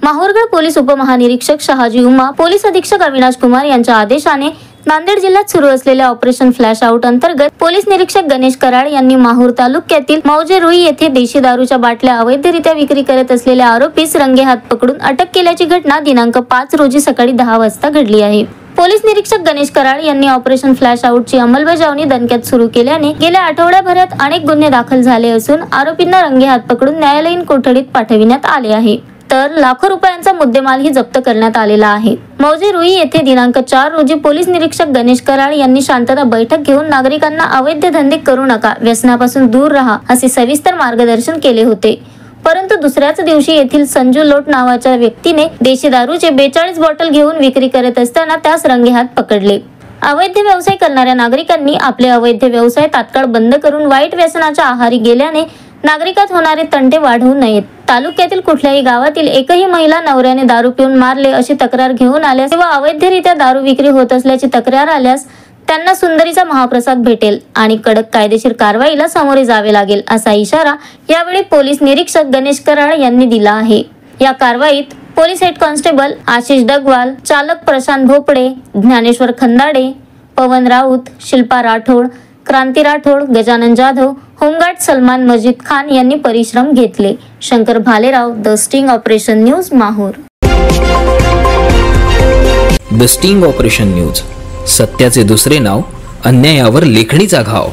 Mahurgad police उपमहानिरीक्षक Shahaji Uma, police अधीक्षक अविनाश कुमार यांच्या आदेशाने नांदेड जिल्ह्यात सुरू असलेल्या ऑपरेशन फ्लॅश आउट अंतर्गत पोलीस निरीक्षक गणेश कराड यांनी माहूर तालुक्यातील मौजे रुई येथे देशी दारूच्या बाटल्या अवैधरित्या विक्री करत असलेल्या आरोपीस रंगेहात पकडून अटक केल्याची घटना दिनांक 5 रोजी सकाळी 10 वाजता घडली आहे। पोलीस निरीक्षक गणेश कराड यांनी ऑपरेशन फ्लॅश आउटची अंमलबजावणी दणक्यात सुरू केल्याने गेल्या आठवड्याभरात अनेक गुन्हे दाखल झाले असून आरोपींना रंगेहात पकडून न्यायालयीन कोठडीत पाठविण्यात आले आहे। तर लाखो रुपयांचा मुद्देमालही जप्त करण्यात आलेला आहे। मौजे रुई येथे दिनांक 4 रोजी पोलीस निरीक्षक गणेश कराड यांनी शांतता बैठक घेऊन नागरिकांना अवैध धंदे करू नका, व्यसनापासून दूर राहा असे सविस्तर मार्गदर्शन केले होते। परंतु दुसऱ्याच दिवशी येथील संजू लोट नावाच्या व्यक्तीने देशी दारूचे 42 बॉटल घेऊन विक्री करत असताना त्यास रंगेहात पकडले। अवैध व्यवसाय करणाऱ्या नागरिकांनी आपले अवैध व्यवसाय तात्काळ बंद करून वाईट व्यसनाच्या आहारी गेल्याने नागरिकात होणारे तंटे वाढवू नयेत। तालुक्यातील कुठल्याही गावातील एकही महिला नवऱ्याने दारू पिऊन मारले अशी तक्रार घेऊन आल्यास किंवा अवैधरित्या दारू विक्री होत असल्याची तक्रार आल्यास त्यांना सुंदरीचा महाप्रसाद भेटेल आणि कडक कायदेशीर कारवाईला सामोरे जावे लागेल असा इशारा यावेळी पोलीस निरीक्षक गणेश कराड यांनी दिला आहे। या कारवाईत police head constable Ashish Dagwal, चालक प्रशांत भोपळे, ज्ञानेश्वर खंदाडे, पवन राऊत, शिल्पा राठोड, क्रांती राठोड, गजानन जाधव, होमगार्ड सलमान मजीद खान यांनी परिश्रम घेतले। Shankar Bhalerao, the sting operation news, Mahur. The sting operation news, सत्याचे दुसरे नाव, अन्यायावर लेखणीचा घाव।